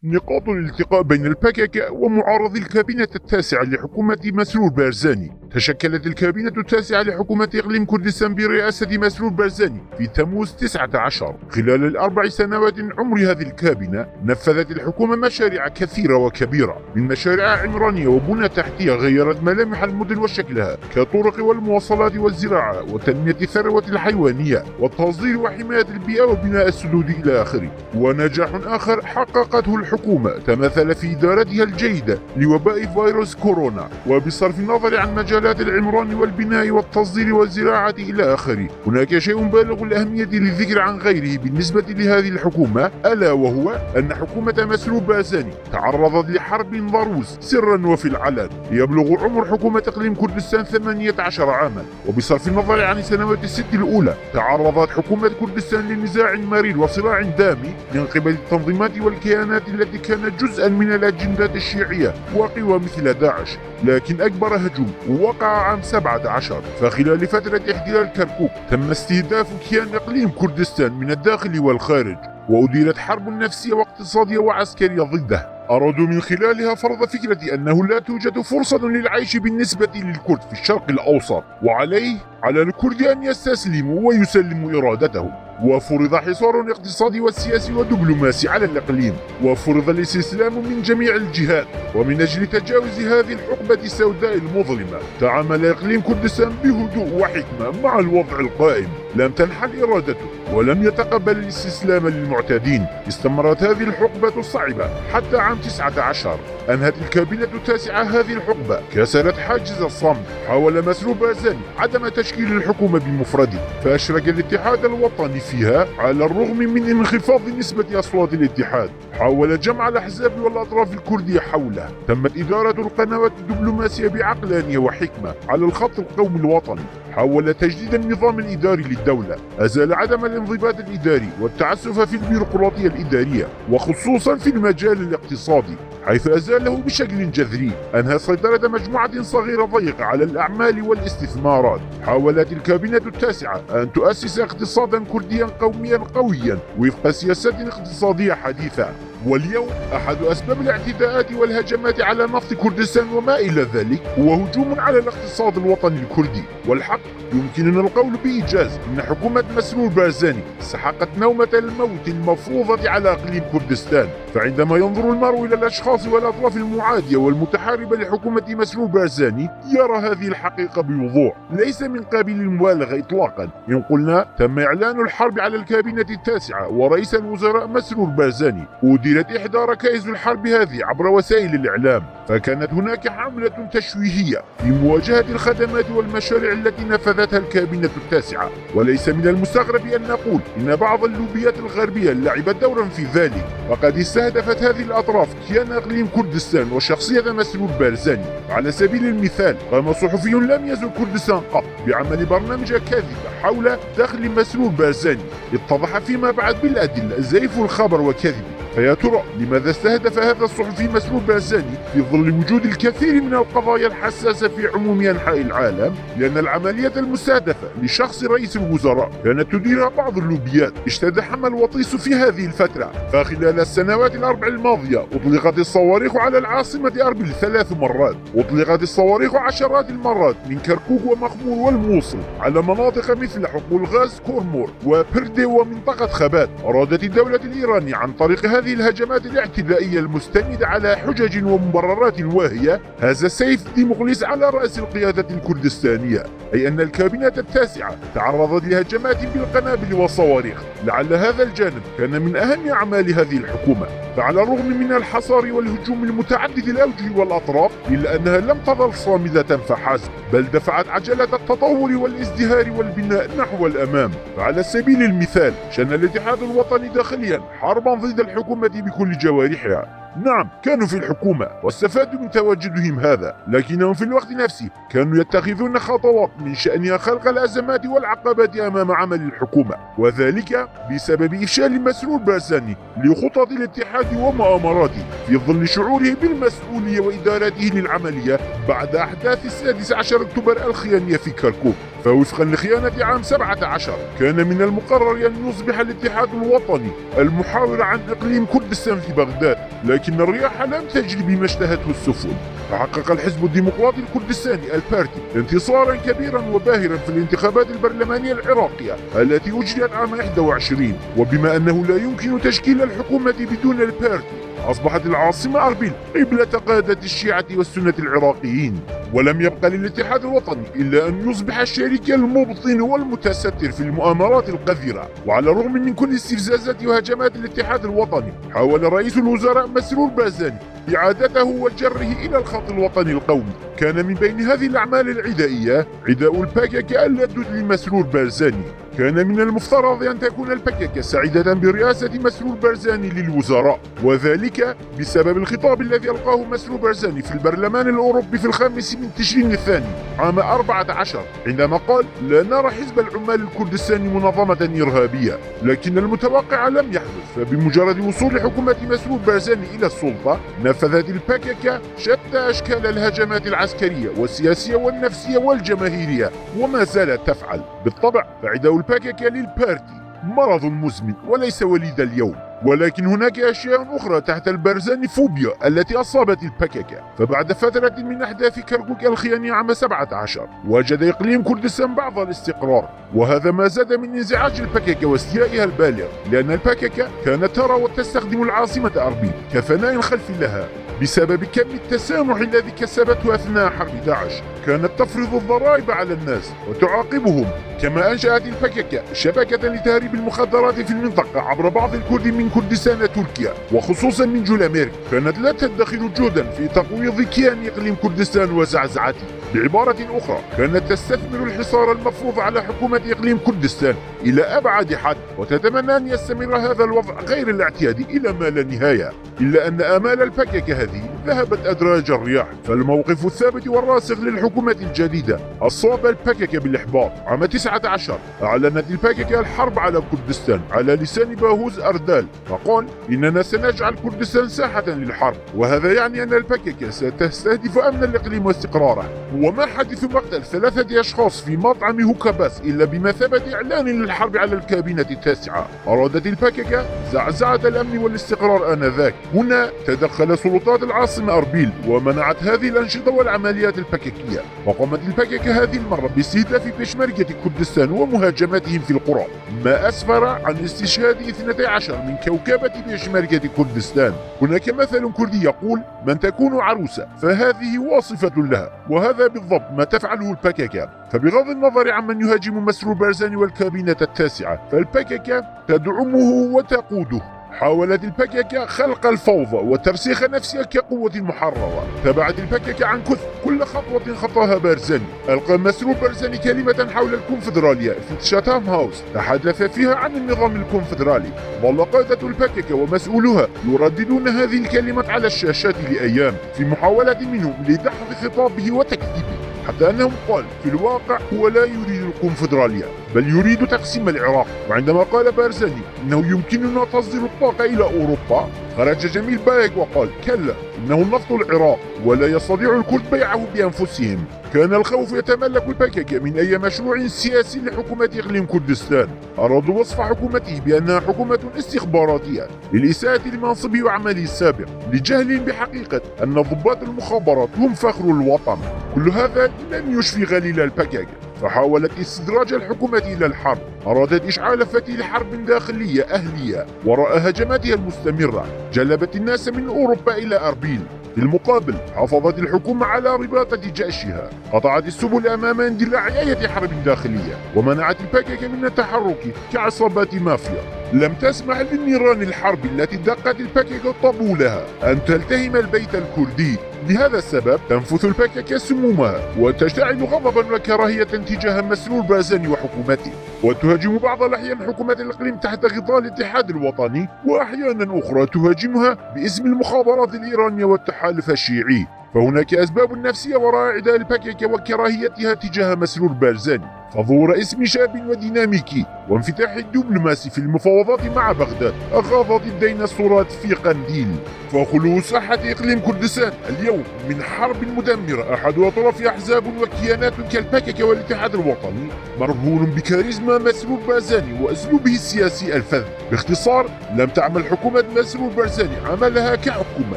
نقاط الالتقاء بين الباكاكا ومعارضي الكابينة التاسعة لحكومة مسرور بارزاني. تشكلت الكابينة التاسعة لحكومة إقليم كردستان برئاسة مسرور بارزاني في تموز 19. خلال الأربع سنوات عمر هذه الكابينة نفذت الحكومة مشاريع كثيرة وكبيرة، من مشاريع عمرانية وبنى تحتية غيرت ملامح المدن وشكلها كطرق والمواصلات والزراعة وتنمية الثروة الحيوانية والتصدير وحماية البيئة وبناء السدود إلى آخره. ونجاح آخر حققته الحكومة تمثل في إدارتها الجيدة لوباء فيروس كورونا، وبصرف النظر عن مجالات العمران والبناء والتصدير والزراعة إلى آخره. هناك شيء بالغ الأهمية للذكر عن غيره بالنسبة لهذه الحكومة، ألا وهو أن حكومة مسرور بارزاني تعرضت لحرب ضروس سرا وفي العلن. يبلغ عمر حكومة إقليم كردستان 18 عاما، وبصرف النظر عن السنوات الست الأولى تعرضت حكومة كردستان لنزاع مرير وصراع دامي من قبل التنظيمات والكيانات التي كانت جزءا من الأجندات الشيعية وقوى مثل داعش. لكن أكبر هجوم وقع عام 17، فخلال فترة احتلال كركوك تم استهداف كيان إقليم كردستان من الداخل والخارج، وأديرت حرب نفسية واقتصادية وعسكرية ضده. أرادوا من خلالها فرض فكرة أنه لا توجد فرصة للعيش بالنسبة للكرد في الشرق الأوسط، وعليه على الكرد أن يستسلموا ويسلموا إرادتهم. وفرض حصار اقتصادي وسياسي ودبلوماسي على الإقليم، وفرض الاستسلام من جميع الجهات. ومن أجل تجاوز هذه الحقبة السوداء المظلمة تعامل إقليم كردستان بهدوء وحكمة مع الوضع القائم. لم تنحل إرادته ولم يتقبل الاستسلام للمعتدين. استمرت هذه الحقبة الصعبة حتى عام 19. أنهت الكابينة التاسعة هذه الحقبة، كسرت حاجز الصمت. حاول مسرور بارزاني عدم تشكيل الحكومة بمفرده، فأشرك الاتحاد الوطني فيها على الرغم من انخفاض نسبة أصوات الاتحاد. حاول جمع الأحزاب والأطراف الكردية حوله. تمت إدارة القنوات الدبلوماسية بعقلانية وحكمة على الخط القومي الوطني. حاول تجديد النظام الإداري للدولة، أزال عدم الانضباط الإداري والتعسف في البيروقراطية الإدارية، وخصوصا في المجال الاقتصادي، حيث أزاله بشكل جذري. أنهى سيطرة مجموعة صغيرة ضيقة على الأعمال والاستثمارات. حاولت الكابينة التاسعة أن تؤسس اقتصادا كرديا قوميا قويا وفق سياسات اقتصادية حديثة. واليوم أحد أسباب الاعتداءات والهجمات على نفط كردستان وما إلى ذلك هو هجوم على الاقتصاد الوطني الكردي. والحق يمكننا القول بإيجاز أن حكومة مسرور بارزاني سحقت نومة الموت المفروضة على إقليم كردستان. فعندما ينظر المرء إلى الأشخاص والأطراف المعادية والمتحاربة لحكومة مسرور بارزاني يرى هذه الحقيقة بوضوح، ليس من قابل المبالغة إطلاقا إن قلنا تم إعلان الحرب على الكابينة التاسعة ورئيس الوزراء مسرور بارزاني. أديرت إحدى ركائز الحرب هذه عبر وسائل الإعلام، فكانت هناك حملة تشويهية لمواجهة الخدمات والمشاريع التي نفذتها الكابينة التاسعة. وليس من المستغرب أن نقول إن بعض اللوبيات الغربية لعبت دورا في ذلك، وقد استهدفت هذه الأطراف كيان إقليم كردستان وشخصية مسرور بارزاني. على سبيل المثال قام صحفي لم يزل كردستان قط بعمل برنامج كاذب حول دخل مسرور بارزاني، اتضح فيما بعد بالأدلة زيف الخبر وكذب. فيا ترى لماذا استهدف هذا الصحفي مسرور بارزاني في ظل وجود الكثير من القضايا الحساسة في عموم أنحاء العالم؟ لأن العملية المستهدفة لشخص رئيس الوزراء كانت تديرها بعض اللوبيات اشتدحم الوطيس في هذه الفترة. فخلال السنوات الأربع الماضية أطلقت الصواريخ على العاصمة أربيل 3 مرات، أطلقت الصواريخ عشرات المرات من كركوك ومخمور والموصل على مناطق مثل حقول غاز كورمور وبردي ومنطقة خبات. أرادت الدولة الإيرانية عن طريق هذه الهجمات الاعتدائية المستندة على حجج ومبررات واهية هذا السيف ديمقليس على رأس القيادة الكردستانية، أي أن الكابينة التاسعة تعرضت لهجمات بالقنابل والصواريخ. لعل هذا الجانب كان من أهم أعمال هذه الحكومة. فعلى الرغم من الحصار والهجوم المتعدد الأوجه والأطراف، إلا أنها لم تظل صامدة فحسب، بل دفعت عجلة التطور والازدهار والبناء نحو الأمام. فعلى سبيل المثال شن الاتحاد الوطني داخليا حربا ضد الحكومة بكل جوارحها. نعم، كانوا في الحكومة واستفادوا من تواجدهم هذا، لكنهم في الوقت نفسه كانوا يتخذون خطوات من شأنها خلق الأزمات والعقبات أمام عمل الحكومة، وذلك بسبب إفشال مسرور بارزاني لخطط الاتحاد ومؤامراته في ظل شعوره بالمسؤولية وإدارته للعملية بعد أحداث 16 أكتوبر الخيانية في كركوك. فوفقا لخيانة عام 17 كان من المقرر أن يصبح الاتحاد الوطني المحاور عن إقليم كردستان في بغداد، لكن الرياح لم تجري بما اشتهته السفن. فحقق الحزب الديمقراطي الكردستاني البارتي انتصارا كبيرا وباهرا في الانتخابات البرلمانية العراقية التي أجريت عام 21، وبما أنه لا يمكن تشكيل الحكومة بدون البارتي أصبحت العاصمة أربيل قبلة قادة الشيعة والسنة العراقيين، ولم يبقى للاتحاد الوطني إلا أن يصبح الشريك المبطن والمتستر في المؤامرات القذرة. وعلى الرغم من كل استفزازات وهجمات الاتحاد الوطني، حاول رئيس الوزراء مسرور بارزاني إعادته وجره إلى الخط الوطني القومي. كان من بين هذه الأعمال العدائية عداء الباكك اللدود لمسرور بارزاني. كان من المفترض أن تكون البكك سعيدة برئاسة مسرور بارزاني للوزراء، وذلك بسبب الخطاب الذي ألقاه مسرور بارزاني في البرلمان الأوروبي في 5 من تشرين الثاني عام 14، عندما قال: لا نرى حزب العمال الكردستاني منظمة إرهابية. لكن المتوقع لم يحدث، فبمجرد وصول حكومة مسرور بارزاني إلى السلطة نفذت البكك شتى أشكال الهجمات العسكرية والسياسية والنفسية والجماهيرية، وما زالت تفعل. بالطبع فعداء البكك للبارتي مرض مزمن وليس وليد اليوم، ولكن هناك أشياء أخرى تحت البارزاني فوبيا التي أصابت البكك. فبعد فترة من أحداث كركوك الخياني عام 17 وجد إقليم كردستان بعض الاستقرار، وهذا ما زاد من انزعاج البكك واستيائها البالغ، لأن البكك كانت ترى وتستخدم العاصمة أربيل كفناء خلفي لها بسبب كم التسامح الذي كسبته أثناء حرب داعش. كانت تفرض الضرائب على الناس وتعاقبهم، كما أنشأت البكك شبكة لتهريب المخدرات في المنطقة عبر بعض الكرد من كردستان تركيا وخصوصا من جولاميرك. كانت لا تدخر جهدا في تقويض كيان إقليم كردستان وزعزعته. بعبارة أخرى كانت تستثمر الحصار المفروض على حكومة إقليم كردستان إلى أبعد حد، وتتمنى أن يستمر هذا الوضع غير الاعتيادي إلى ما لا نهاية. إلا أن آمال البكك هذه ذهبت أدراج الرياح، فالموقف الثابت والراسخ للحكومة الجديدة أصاب البكك بالإحباط. عام 19 أعلنت البكك الحرب على كردستان على لسان باهوز أردال، فقال: إننا سنجعل كردستان ساحة للحرب، وهذا يعني أن البكك ستستهدف أمن الإقليم واستقراره. وما حدث مقتل 3 أشخاص في مطعم هوكاباس إلا بمثابة إعلان للحرب على الكابينة التاسعة. أرادت البكك زعزعة الأمن والاستقرار آنذاك. هنا تدخل سلطات العاصمة أربيل ومنعت هذه الأنشطة والعمليات البككية، وقامت البكك هذه المرة باستهداف بيشمركة كردستان ومهاجمتهم في القرى، ما أسفر عن استشهاد 12 من كوكبة بيشمركة كردستان. هناك مثل كردي يقول: من تكون عروسة فهذه واصفة لها، وهذا بالضبط ما تفعله البكك. فبغض النظر عمن يهاجم مسرور بارزاني والكابينة التاسعة، فالبكك تدعمه وتقوده. حاولت البكك خلق الفوضى وترسيخ نفسها كقوة محررة. تبعت البكك عن كثب كل خطوة خطاها بارزاني. ألقى مسرور بارزاني كلمة حول الكونفدرالية في شاتام هاوس تحدث فيها عن النظام الكونفدرالي. ظل قادة البكك ومسؤولوها يرددون هذه الكلمات على الشاشات لأيام في محاولة منهم لدحض خطابه وتكذيبه، حتى أنهم قال في الواقع هو لا يريد الكونفدرالية بل يريد تقسيم العراق. وعندما قال بارزاني إنه يمكننا تصدير الطاقة إلى أوروبا، خرج جميل بايك وقال: كلا، إنه النفط العراق ولا يستطيع الكرد بيعه بأنفسهم. كان الخوف يتملك البكك من أي مشروع سياسي لحكومة إقليم كردستان. أرادوا وصف حكومته بأنها حكومة استخباراتية للإساءة لمنصبه وعمله السابق، لجهل بحقيقة أن ضباط المخابرات هم فخر الوطن. كل هذا لم يشفي غليل البكك، فحاولت استدراج الحكومة إلى الحرب. أرادت إشعال فتيل حرب داخلية أهلية وراء هجماتها المستمرة جلبت الناس من أوروبا إلى أربيل. في المقابل حافظت الحكومة على رباطة جيشها، قطعت السبل أمام اندلاع أي حرب داخلية، ومنعت البكك من التحرك كعصابات مافيا. لم تسمح للنيران الحرب التي دقت البكك طبولها أن تلتهم البيت الكردي. لهذا السبب تنفث البكك سمومها وتشتعل غضبا وكراهية تجاه مسرور بارزاني وحكومته، وتهاجم بعض الأحيان حكومة الإقليم تحت غطاء الاتحاد الوطني، وأحيانا أخرى تهاجمها باسم المخابرات الإيرانية والتحالف الشيعي. فهناك أسباب نفسية وراء عداء البكك وكراهيتها تجاه مسرور بارزاني. فظهور اسم شاب وديناميكي وانفتاح الدبلوماسي في المفاوضات مع بغداد أغاضت الديناصورات في قنديل. فخلو ساحة إقليم كردستان اليوم من حرب مدمرة أحد أطراف أحزاب وكيانات كالباكك والاتحاد الوطني مرهون بكاريزما مسرور بارزاني وأسلوبه السياسي الفذ. باختصار، لم تعمل حكومة مسرور بارزاني عملها كحكومة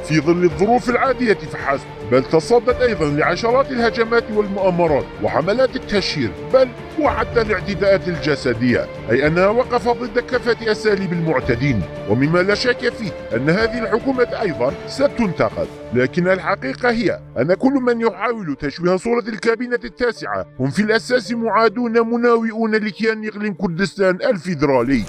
في ظل الظروف العادية فحسب، بل تصدت أيضا لعشرات الهجمات والمؤامرات وحملات التشهير، بل وحتى الاعتداءات الجسدية، أي أنها وقفت ضد كافة أساليب المعتدين. ومما لا شك فيه أن هذه الحكومة أيضا ستنتقد، لكن الحقيقة هي أن كل من يحاول تشويه صورة الكابينة التاسعة هم في الأساس معادون مناوئون لكيان إقليم كردستان الفيدرالي.